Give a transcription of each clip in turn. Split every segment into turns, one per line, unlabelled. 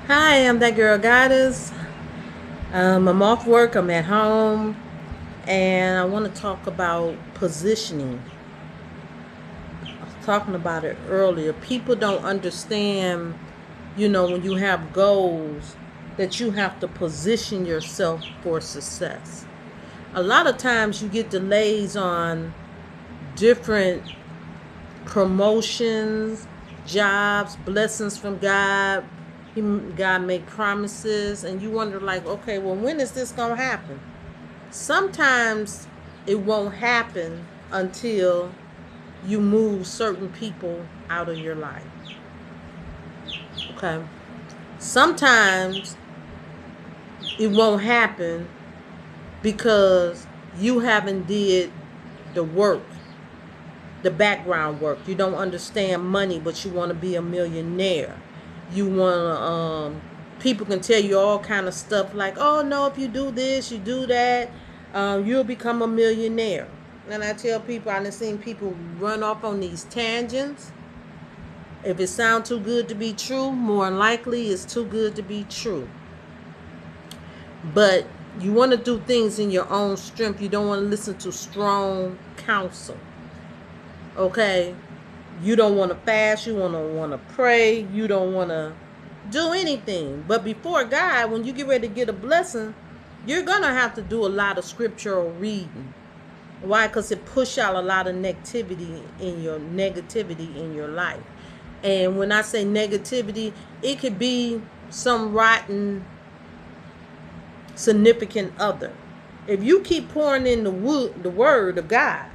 Hi, I'm that girl Goddess. I'm off work, I'm at home, and I want to talk about positioning. I was talking about it earlier. People don't understand, when you have goals, that you have to position yourself for success. A lot of times you get delays on different promotions, jobs, blessings from God. God make promises, and you wonder, like, okay, well, when is this gonna happen? Sometimes it won't happen until you move certain people out of your life. Okay. Sometimes it won't happen because you haven't did the work, the background work. You don't understand money, but you want to be a millionaire. You want to people can tell you all kind of stuff like, oh no, if you do this, you do that, you'll become a millionaire. And I tell people, I've seen people run off on these tangents. If it sounds too good to be true, more than likely it's too good to be true. But you want to do things in your own strength. You don't want to listen to strong counsel. Okay, you don't want to fast, you want to pray, you don't want to do anything. But before God, when you get ready to get a blessing, you're going to have to do a lot of scriptural reading. Why? Because it push out a lot of negativity in your life. And when I say negativity, it could be some rotten significant other. If you keep pouring in the word of God,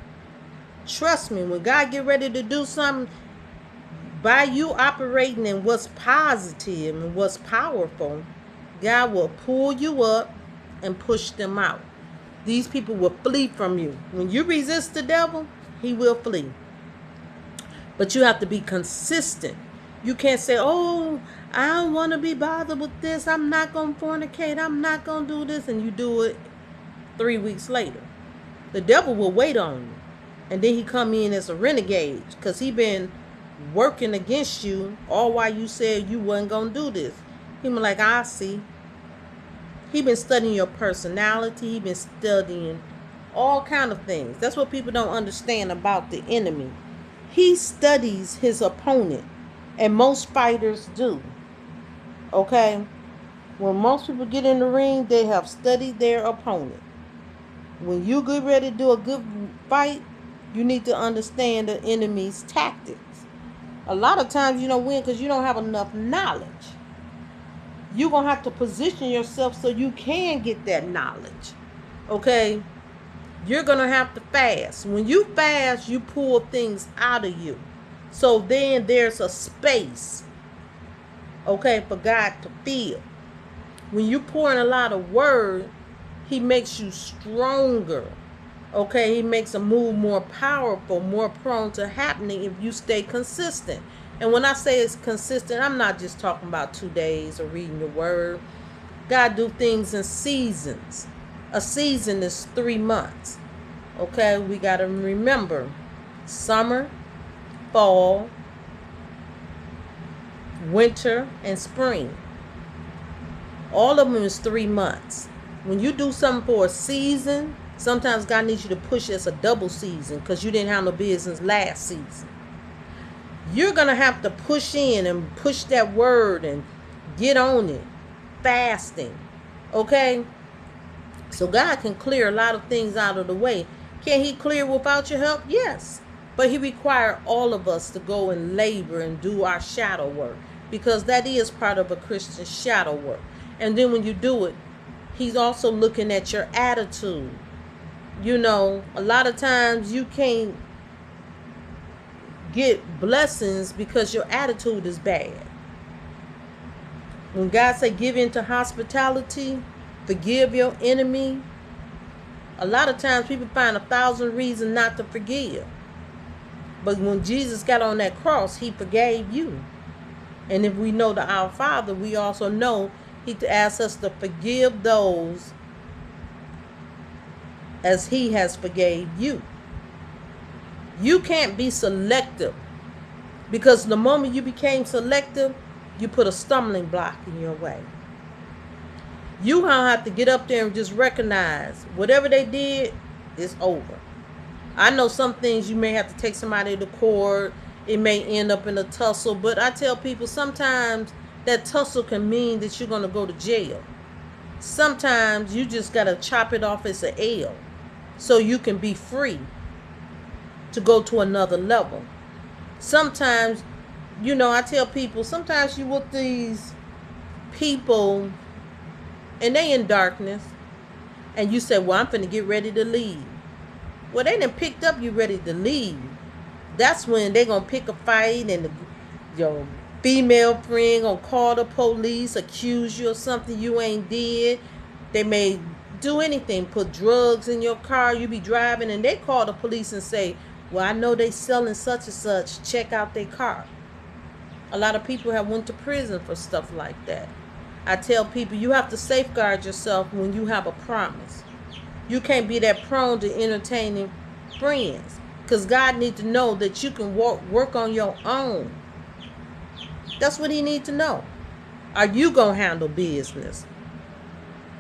trust me, when God get ready to do something, by you operating in what's positive and what's powerful, God will pull you up and push them out. These people will flee from you. When you resist the devil, he will flee. But you have to be consistent. You can't say, oh, I don't want to be bothered with this. I'm not going to fornicate. I'm not going to do this. And you do it 3 weeks later. The devil will wait on you. And then he come in as a renegade because he been working against you all while you said you wasn't going to do this. He been like, I see. He been studying your personality. He been studying all kind of things. That's what people don't understand about the enemy. He studies his opponent, and most fighters do. Okay? When most people get in the ring, they have studied their opponent. When you get ready to do a good fight, you need to understand the enemy's tactics. A lot of times you don't win because you don't have enough knowledge. You're going to have to position yourself so you can get that knowledge. Okay? You're going to have to fast. When you fast, you pull things out of you. So then there's a space, okay, for God to fill. When you pour in a lot of word, he makes you stronger. Okay, he makes a move more powerful, more prone to happening if you stay consistent. And when I say it's consistent, I'm not just talking about 2 days or reading the word. God do things in seasons. A season is 3 months. Okay, we got to remember summer, fall, winter, and spring. All of them is 3 months. When you do something for a season, sometimes God needs you to push it as a double season because you didn't have no business last season. You're going to have to push in and push that word and get on it. Fasting. Okay? So God can clear a lot of things out of the way. Can he clear without your help? Yes. But he requires all of us to go and labor and do our shadow work because that is part of a Christian shadow work. And then when you do it, he's also looking at your attitude. A lot of times you can't get blessings because your attitude is bad. When God say give into hospitality, forgive your enemy, a lot of times people find 1,000 reasons not to forgive. But when Jesus got on that cross, he forgave you. And if we know the Our Father, we also know he asks us to forgive those as he has forgave you. You can't be selective because the moment you became selective, you put a stumbling block in your way. You gonna have to get up there and just recognize whatever they did is over. I know some things you may have to take somebody to court. It may end up in a tussle, but I tell people sometimes that tussle can mean that you're gonna go to jail. Sometimes you just gotta chop it off as an L so you can be free to go to another level. Sometimes, I tell people, sometimes you with these people and they in darkness and you say, well, I'm finna get ready to leave. Well, they done picked up you ready to leave. That's when they gonna pick a fight and your female friend gonna call the police, accuse you of something you ain't did. They may do anything, put drugs in your car, you be driving and they call the police and say, well, I know they selling such and such, check out their car. A lot of people have went to prison for stuff like that. I tell people you have to safeguard yourself when you have a promise. You can't be that prone to entertaining friends, because God needs to know that you can work on your own. That's what he needs to know. Are you going to handle business?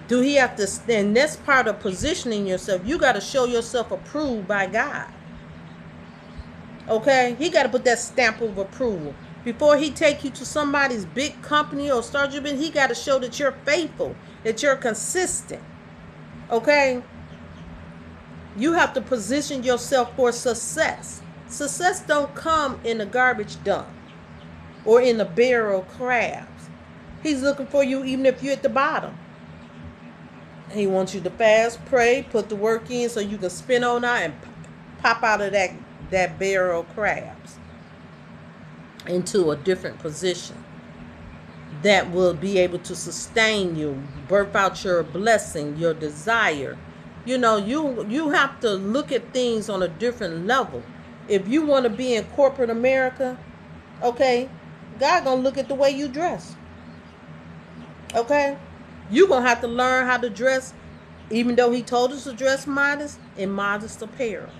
Do he have to? And that's part of positioning yourself. You got to show yourself approved by God. Okay? He got to put that stamp of approval. Before he take you to somebody's big company or start your business, he got to show that you're faithful, that you're consistent. Okay? You have to position yourself for success. Success don't come in a garbage dump or in a barrel of crabs. He's looking for you even if you're at the bottom. He wants you to fast, pray, put the work in so you can spin on out and pop out of that barrel of crabs into a different position that will be able to sustain you, birth out your blessing, your desire. You have to look at things on a different level. If you want to be in corporate America, okay, God gonna look at the way you dress. Okay? You gonna have to learn how to dress, even though he told us to dress modest, in modest apparel.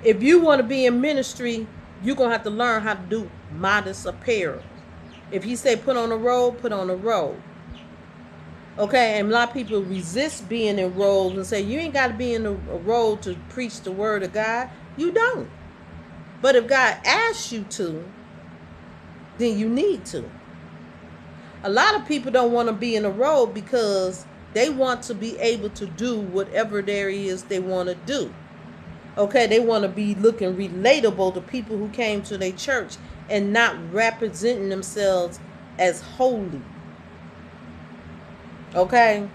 If you want to be in ministry, you're gonna have to learn how to do modest apparel. If he say put on a robe, put on a robe. Okay, and a lot of people resist being in robes and say, you ain't got to be in a robe to preach the word of God. You don't. But if God asks you to, then you need to. A lot of people don't want to be in a robe because they want to be able to do whatever there is they want to do. Okay, they want to be looking relatable to people who came to their church and not representing themselves as holy. Okay,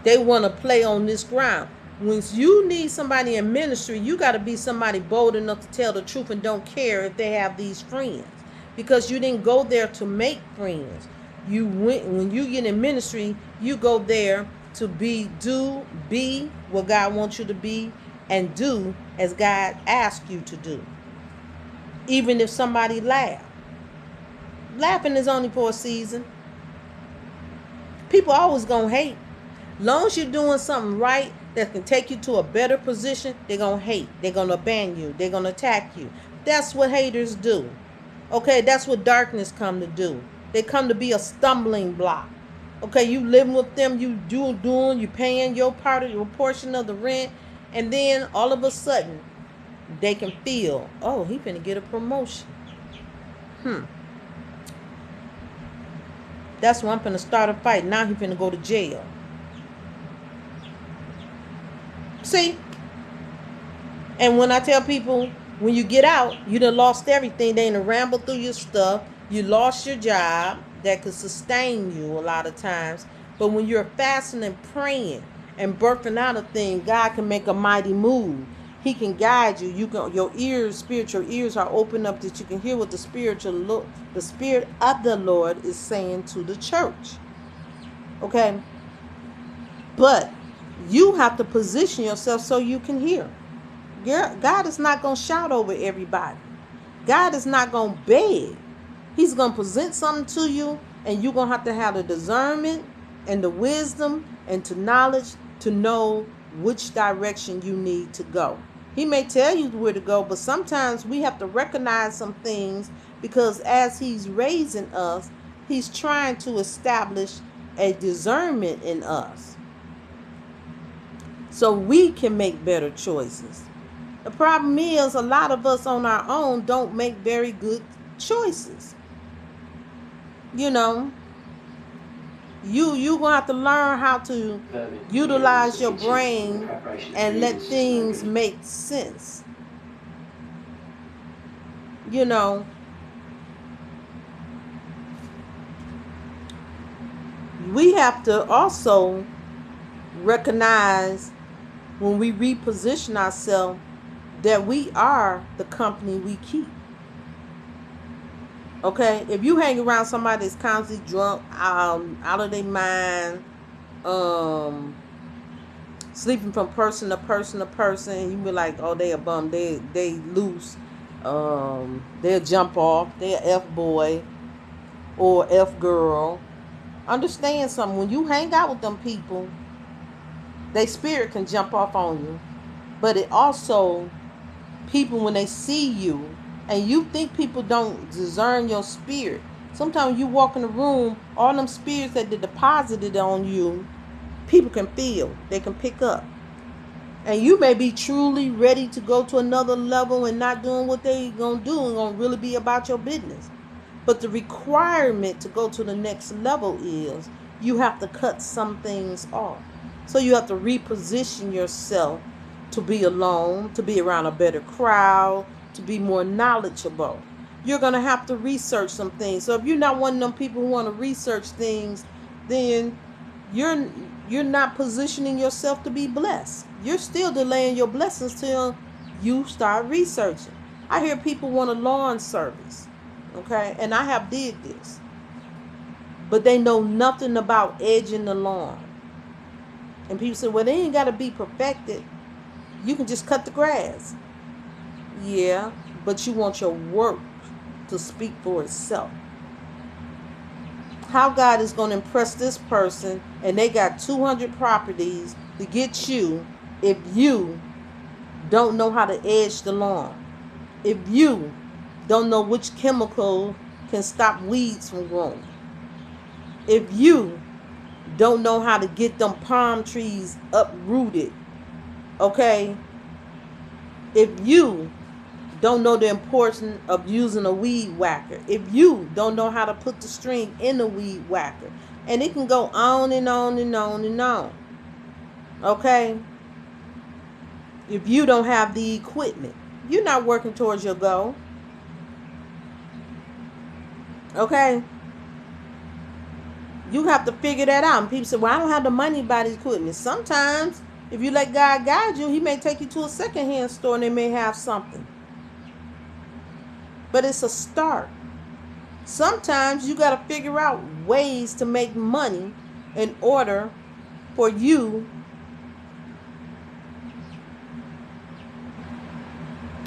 they want to play on this ground. When you need somebody in ministry, you got to be somebody bold enough to tell the truth and don't care if they have these friends, because you didn't go there to make friends. When you get in ministry, you go there to be what God wants you to be and do as God asks you to do. Even if somebody laughs. Laughing is only for a season. People always gonna hate. Long as you're doing something right that can take you to a better position, they're gonna hate. They're gonna ban you. They're gonna attack you. That's what haters do. Okay, that's what darkness come to do. They come to be a stumbling block. Okay, you living with them, you paying your portion of the rent, and then all of a sudden they can feel, oh, he finna get a promotion. That's why I'm finna start a fight. Now he finna go to jail. See? And when I tell people, when you get out, you done lost everything. They done rambled through your stuff. You lost your job that could sustain you a lot of times. But when you're fasting and praying and birthing out a thing, God can make a mighty move. He can guide you. Your spiritual ears are open up that you can hear what the Spirit of the Lord is saying to the church. Okay? But you have to position yourself so you can hear. God is not going to shout over everybody. God is not going to beg. He's going to present something to you, and you're going to have the discernment and the wisdom and the knowledge to know which direction you need to go. He may tell you where to go, but sometimes we have to recognize some things Because as he's raising us, he's trying to establish a discernment in us so we can make better choices. The problem is a lot of us on our own don't make very good choices. You know, you gonna have to learn how to utilize your brain and let things make sense. You know, we have to also recognize when we reposition ourselves that we are the company we keep. Okay, if you hang around somebody that's constantly drunk, out of their mind, um, sleeping from person to person to person, you be like, oh, they a bum, they loose, they'll jump off, they're F boy or F girl. Understand something, when you hang out with them people, their spirit can jump off on you. But it also, people, when they see you, and you think people don't discern your spirit. Sometimes you walk in the room, all them spirits that they deposited on you, people can feel, they can pick up. And you may be truly ready to go to another level and not doing what they gonna do and gonna really be about your business. But the requirement to go to the next level is you have to cut some things off. So you have to reposition yourself to be alone, to be around a better crowd, to be more knowledgeable. You're going to have to research some things. So if you're not one of them people who want to research things, then you're not positioning yourself to be blessed. You're still delaying your blessings till you start researching. I hear people want a lawn service, okay? And I have did this. But they know nothing about edging the lawn. And people say, well, they ain't got to be perfected. You can just cut the grass. Yeah, but you want your work to speak for itself. How God is going to impress this person and they got 200 properties to get you if you don't know how to edge the lawn. If you don't know which chemical can stop weeds from growing. If you don't know how to get them palm trees uprooted. Okay? If you don't know the importance of using a weed whacker. If you don't know how to put the string in the weed whacker. And it can go on and on and on and on. Okay? If you don't have the equipment, you're not working towards your goal. Okay? You have to figure that out. And people say, well, I don't have the money to buy the equipment. Sometimes, if you let God guide you, he may take you to a secondhand store and they may have something. But it's a start. Sometimes you got to figure out ways to make money in order for you.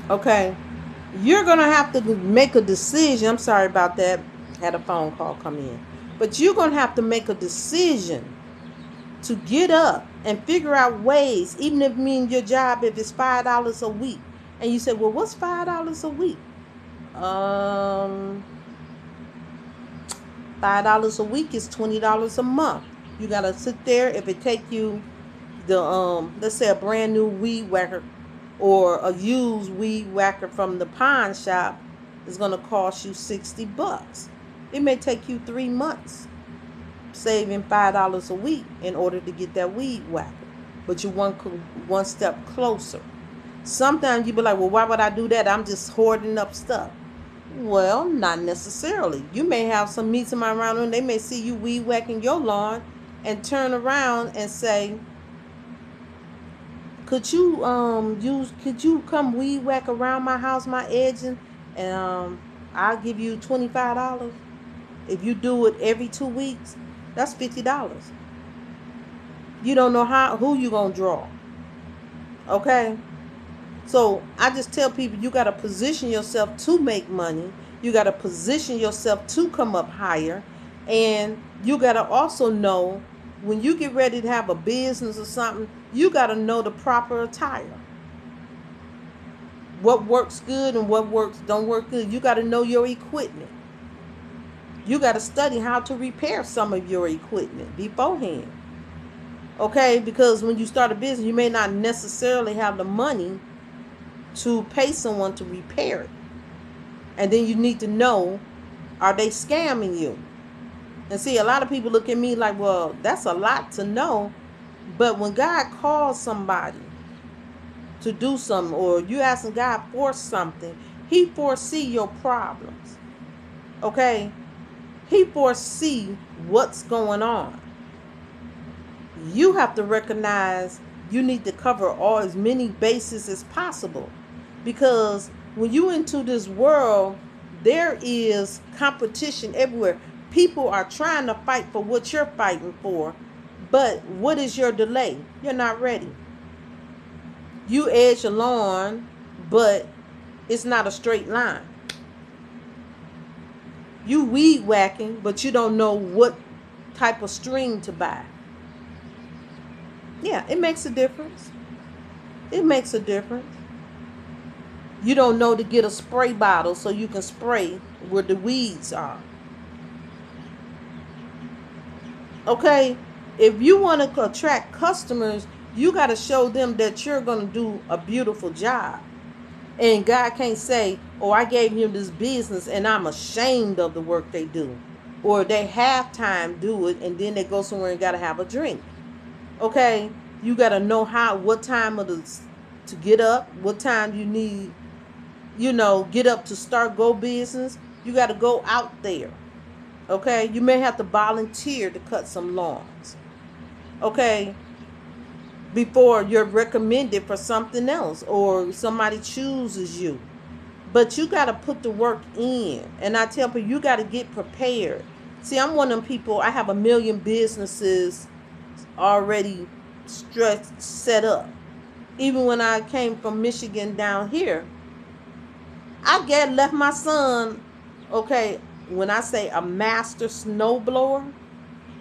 Okay. You're going to have to make a decision. I'm sorry about that. Had a phone call come in. But you're going to have to make a decision to get up and figure out ways, even if it means your job, if it's $5 a week. And you say, well, what's $5 a week? $5 a week is $20 a month. You got to sit there. If it take you the, let's say a brand new weed whacker or a used weed whacker from the pawn shop is going to cost you $60. It may take you 3 months saving $5 a week in order to get that weed whacker. But you're one step closer. Sometimes you be like, well, why would I do that? I'm just hoarding up stuff. Well, not necessarily. You may have some meet somebody around and they may see you weed whacking your lawn and turn around and say, could you come weed whack around my house, my edging, and I'll give you $25. If you do it every 2 weeks, that's $50. You don't know who you gonna draw. Okay? So I just tell people you gotta position yourself to make money. You gotta position yourself to come up higher. And you gotta also know when you get ready to have a business or something, you gotta know the proper attire. what works good and what works don't work good. You got to know your equipment. You got to study how to repair some of your equipment beforehand. Okay, because when you start a business, you may not necessarily have the money to pay someone to repair it. And then you need to know, are they scamming you? And see, a lot of people look at me like, well, that's a lot to know. But when God calls somebody to do something, or you asking God for something, he foresee your problems. Okay? He foresee what's going on. You have to recognize you need to cover all as many bases as possible. Because when you into this world, there is competition everywhere. People are trying to fight for what you're fighting for. But what is your delay? You're not ready. You edge along, but it's not a straight line. You weed whacking, but you don't know what type of string to buy. Yeah, it makes a difference. It makes a difference. You don't know to get a spray bottle so you can spray where the weeds are. Okay? If you want to attract customers, you got to show them that you're going to do a beautiful job. And God can't say, oh, I gave him this business and I'm ashamed of the work they do. Or they half time do it and then they go somewhere and got to have a drink. Okay? You got to know what time of the to get up, what time you need, get up to start go business. You got to go out there. Okay? You may have to volunteer to cut some lawns. Okay? Before you're recommended for something else or somebody chooses you. But you got to put the work in. And I tell people, you got to get prepared. See, I'm one of them people, I have 1 million businesses already set up. Even when I came from Michigan down here, I left my son, okay, when I say a master snowblower,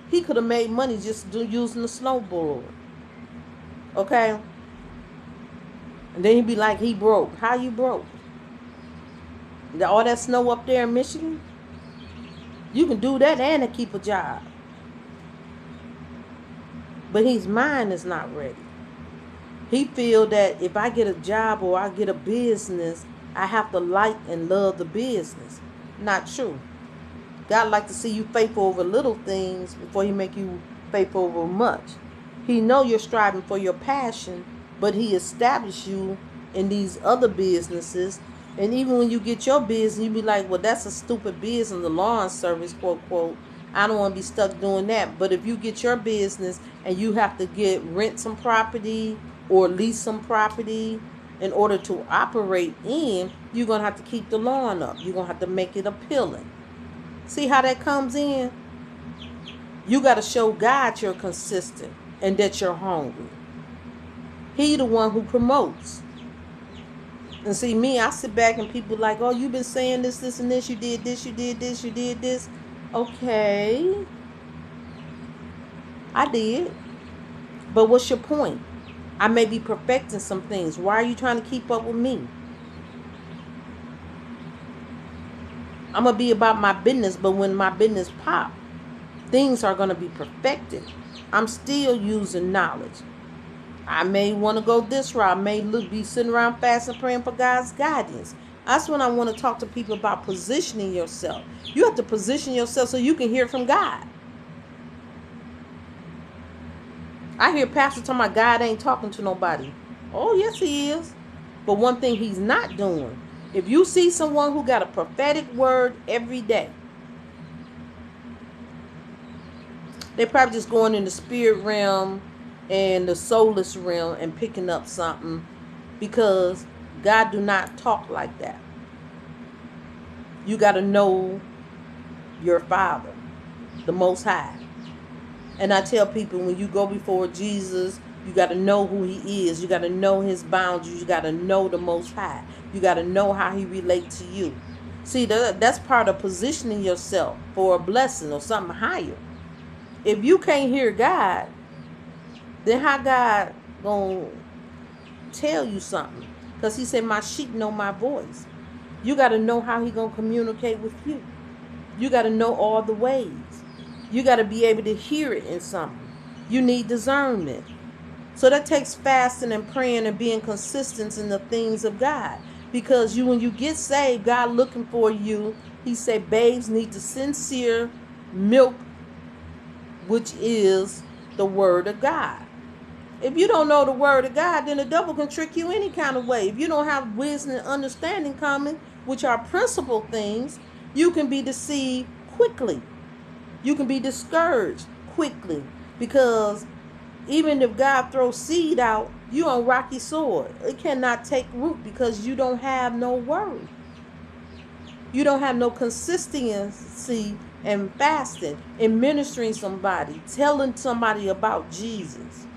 he could have made money just using the snowblower. Okay? And then he'd be like, he broke. How you broke? All that snow up there in Michigan? You can do that and keep a job. But his mind is not ready. He feel that if I get a job or I get a business, I have to like and love the business. Not true. God like to see you faithful over little things before he make you faithful over much. He know you're striving for your passion, but he established you in these other businesses. And even when you get your business, you be like, well, that's a stupid business, the lawn service, quote, quote. I don't want to be stuck doing that. But if you get your business and you have to rent some property or lease some property in order to operate in, you're going to have to keep the lawn up. You're going to have to make it appealing. See how that comes in? You got to show God you're consistent and that you're hungry. He the one who promotes. And see, me, I sit back and people like, oh, you've been saying this, this, and this. You did this, you did this, you did this. Okay. I did. But what's your point? I may be perfecting some things. Why are you trying to keep up with me? I'm going to be about my business, but when my business pop, things are going to be perfected. I'm still using knowledge. I may want to go this route. I may be sitting around fasting, praying for God's guidance. That's when I want to talk to people about positioning yourself. You have to position yourself so you can hear from God. I hear pastors talking about God ain't talking to nobody. Oh, yes, he is. But one thing he's not doing, if you see someone who got a prophetic word every day, they probably just going in the spirit realm and the soulless realm and picking up something, because God do not talk like that. You got to know your Father, the Most High. And I tell people, when you go before Jesus, you got to know who he is. You got to know his boundaries. You got to know the Most High. You got to know how he relates to you. See, that's part of positioning yourself for a blessing or something higher. If you can't hear God, then how God gonna tell you something? Because he said, my sheep know my voice. You got to know how he going to communicate with you. You got to know all the ways. You got to be able to hear it in something. You need discernment. So that takes fasting and praying and being consistent in the things of God. Because when you get saved, God looking for you. He said babes need the sincere milk, which is the word of God. If you don't know the word of God, then the devil can trick you any kind of way. If you don't have wisdom and understanding coming, which are principal things, you can be deceived quickly. You can be discouraged quickly, because even if God throws seed out, you on rocky soil. It cannot take root because you don't have no word. You don't have no consistency in fasting, in ministering somebody, telling somebody about Jesus.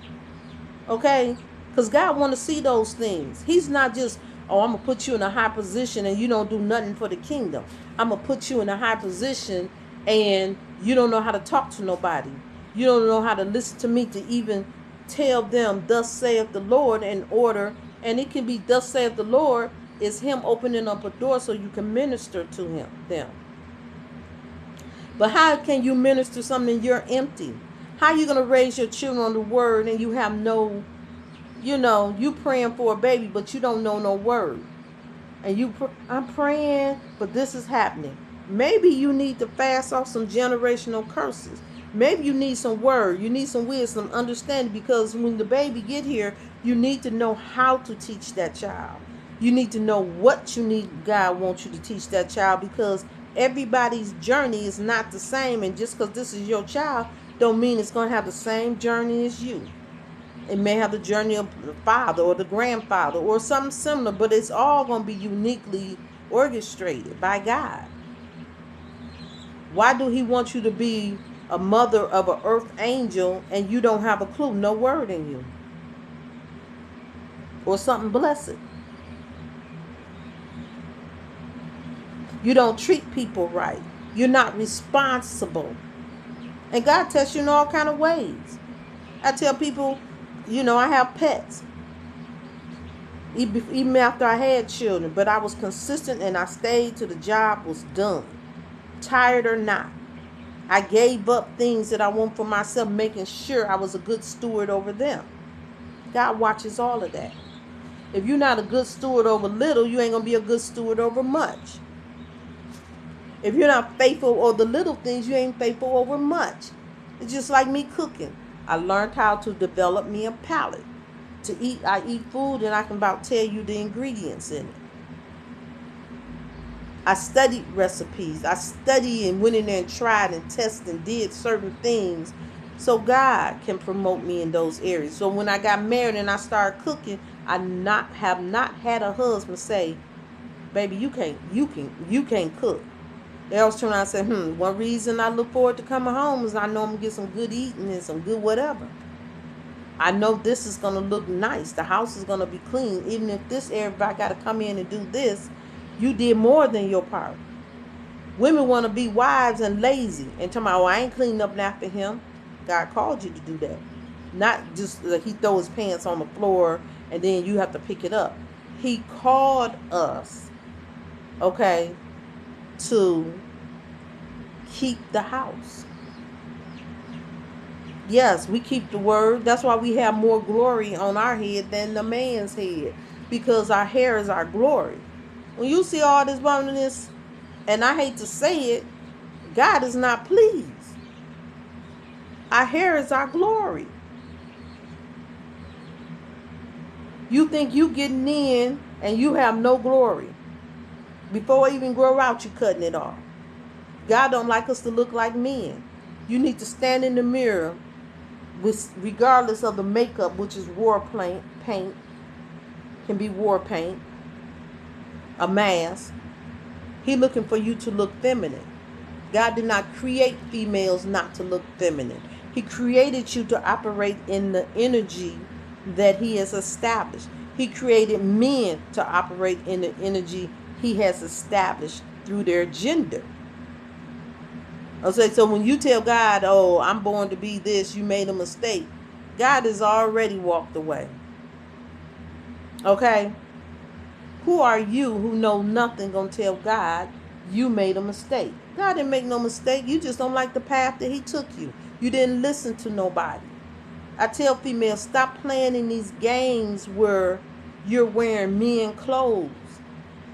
Okay? Because God want to see those things. He's not just, oh, I'm going to put you in a high position and you don't do nothing for the kingdom. I'm going to put you in a high position and you don't know how to talk to nobody. You don't know how to listen to me to even tell them, thus saith the Lord, in order. And it can be, thus saith the Lord, is him opening up a door so you can minister to them. But how can you minister something you're empty? How are you going to raise your children on the word and you have no, you praying for a baby, but you don't know no word. And I'm praying, but this is happening. Maybe you need to fast off some generational curses. Maybe you need some word. You need some wisdom, understanding, because when the baby get here, you need to know how to teach that child. You need to know what you need. God wants you to teach that child, because everybody's journey is not the same. And just because this is your child, don't mean it's going to have the same journey as you. It may have the journey of the father or the grandfather or something similar, but it's all going to be uniquely orchestrated by God. Why do he want you to be a mother of an earth angel and you don't have a clue, no word in you? Or something blessed. You don't treat people right. You're not responsible. And God tests you in all kind of ways. I tell people, I have pets. Even after I had children. But I was consistent and I stayed till the job was done. Tired or not. I gave up things that I want for myself, making sure I was a good steward over them. God watches all of that. If you're not a good steward over little, you ain't going to be a good steward over much. If you're not faithful over the little things, you ain't faithful over much. It's just like me cooking. I learned how to develop me a palate. To eat, I eat food and I can about tell you the ingredients in it. I studied recipes. I studied and went in there and tried and tested and did certain things so God can promote me in those areas. So when I got married and I started cooking, I have not had a husband say, baby, you can't cook. They always turn around and say, one reason I look forward to coming home is I know I'm going to get some good eating and some good whatever. I know this is going to look nice. The house is going to be clean. Even if this area, if I got to come in and do this, you did more than your part. Women want to be wives and lazy and tell me, oh, I ain't cleaning up after him. God called you to do that. Not just like he throw his pants on the floor and then you have to pick it up. He called us, okay, to keep the house. Yes, we keep the word. That's why we have more glory on our head than the man's head, because our hair is our glory. When you see all this bonus, and I hate to say it, God is not pleased. Our hair is our glory. You think you getting in and you have no glory. Before it even grow out, you cutting it off. God don't like us to look like men. You need to stand in the mirror, regardless of the makeup, which is war paint, can be war paint, a mask. He looking for you to look feminine. God did not create females not to look feminine. He created you to operate in the energy that he has established. He created men to operate in the energy he has established through their gender. Okay, so when you tell God, oh, I'm born to be this, you made a mistake, God has already walked away. Okay? Who are you who know nothing gonna tell God you made a mistake? God didn't make no mistake. You just don't like the path that he took you. You didn't listen to nobody. I tell females, stop playing in these games where you're wearing men clothes.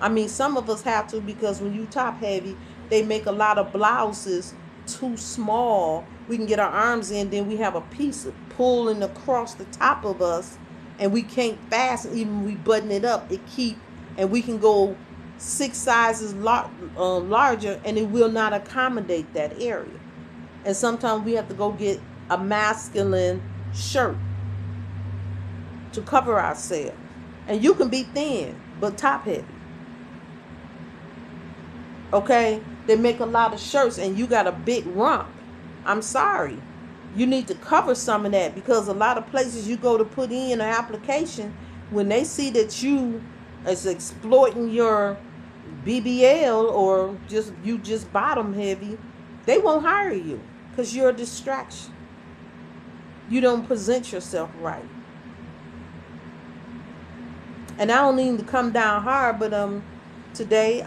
I mean, some of us have to, because when you top heavy, they make a lot of blouses too small. We can get our arms in, then we have a piece of pulling across the top of us, and we can't fasten. Even when we button it up, and we can go 6 sizes larger, and it will not accommodate that area. And sometimes we have to go get a masculine shirt to cover ourselves. And you can be thin, but top heavy. Okay? They make a lot of shirts and you got a big rump. I'm sorry. You need to cover some of that, because a lot of places you go to put in an application, when they see that you is exploiting your BBL, or just bottom heavy, they won't hire you because you're a distraction. You don't present yourself right. And I don't need to come down hard, but today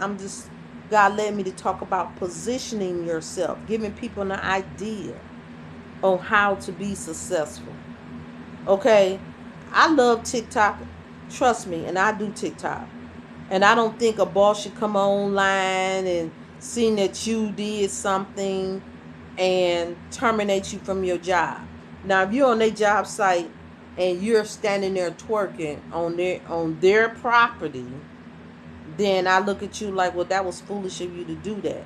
God led me to talk about positioning yourself, giving people an idea on how to be successful. Okay? I love TikTok. Trust me, and I do TikTok. And I don't think a boss should come online and seeing that you did something and terminate you from your job. Now, if you're on their job site and you're standing there twerking on their property, then I look at you like, well, that was foolish of you to do that.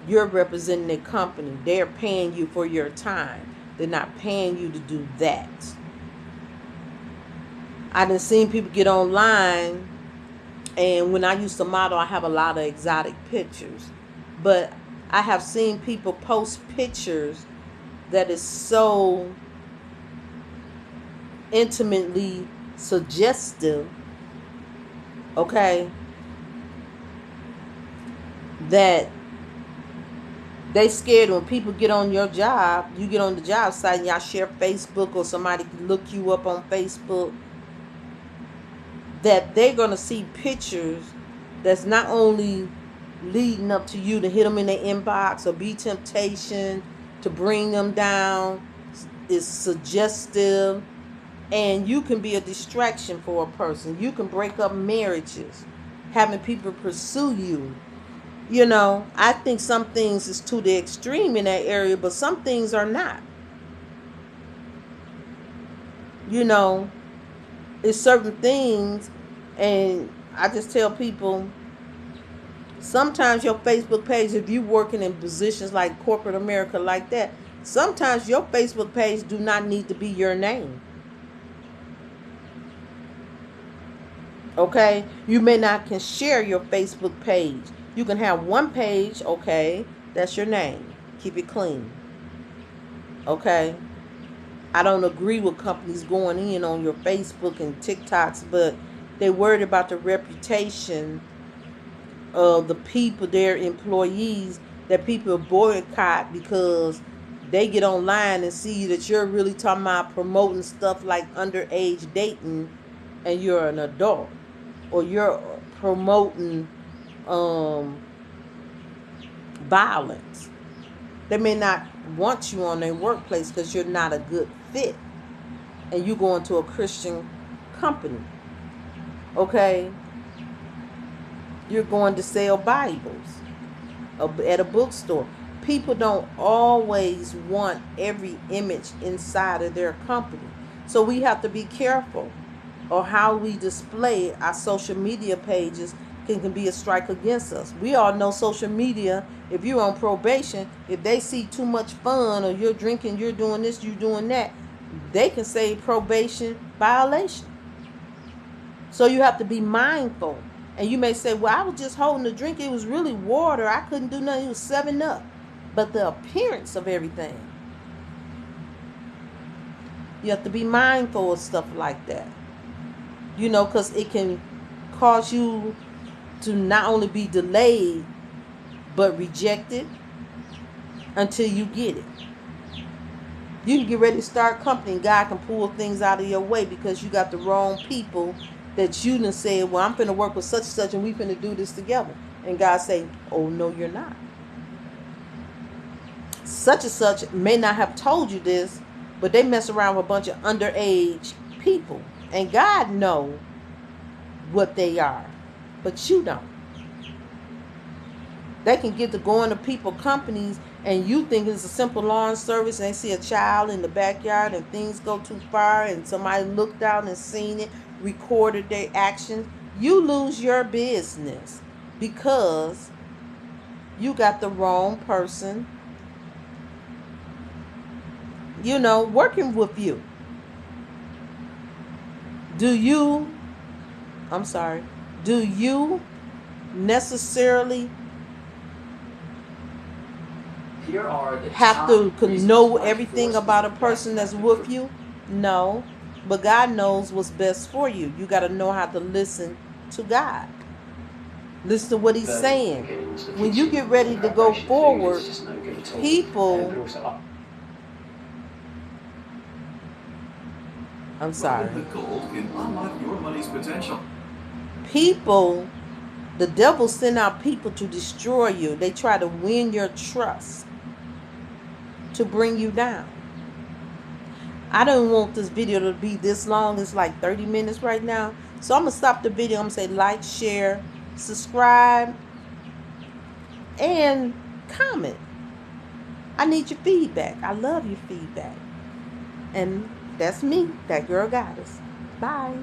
You're representing a company. They're paying you for your time. They're not paying you to do that. I done seen people get online, and when I used to model, I have a lot of exotic pictures. But I have seen people post pictures that is so intimately suggestive, okay, that they scared when people get on your job, you get on the job site and y'all share Facebook, or somebody look you up on Facebook, that they're going to see pictures that's not only leading up to you to hit them in the inbox or be temptation to bring them down, is suggestive, and you can be a distraction for a person. You can break up marriages, having people pursue you. You know, I think some things is to the extreme in that area, but some things are not. You know, it's certain things, and I just tell people, sometimes your Facebook page, if you're working in positions like corporate America like that, sometimes your Facebook page do not need to be your name. Okay? You may not can share your Facebook page. You can have one page, okay, that's your name. Keep it clean. Okay? I don't agree with companies going in on your Facebook and TikToks, but they're worried about the reputation of the people, their employees, that people boycott because they get online and see that you're really talking about promoting stuff like underage dating and you're an adult, or you're promoting violence. They may not want you on their workplace because you're not a good fit and you go into a Christian company. Okay? You're going to sell Bibles at a bookstore. People don't always want every image inside of their company. So we have to be careful of how we display our social media pages. Can be a strike against us. We all know social media, if you're on probation, if they see too much fun, or you're drinking, you're doing this, you're doing that, they can say probation violation. So you have to be mindful. And you may say, well, I was just holding a drink. It was really water. I couldn't do nothing. It was 7-Up. But the appearance of everything. You have to be mindful of stuff like that. You know, because it can cause you to not only be delayed, but rejected until you get it. You can get ready to start a company and God can pull things out of your way because you got the wrong people that you done said, well, I'm finna work with such and such and we finna do this together. And God say, oh, no, you're not. Such and such may not have told you this, but they mess around with a bunch of underage people. And God know what they are, but you don't. They can get to going to people companies and you think it's a simple lawn service and they see a child in the backyard and things go too far and somebody looked out and seen it, recorded their actions. You lose your business because you got the wrong person, working with you. Do you necessarily have to know everything about a person that's with you? No, but God knows what's best for you. You got to know how to listen to God. Listen to what he's saying. When you get ready to go forward, people, I'm sorry. People, the devil send out people to destroy you. They try to win your trust to bring you down. I don't want this video to be this long. It's like 30 minutes right now. So I'm going to stop the video. I'm going to say like, share, subscribe, and comment. I need your feedback. I love your feedback. And that's me, that girl goddess. Bye.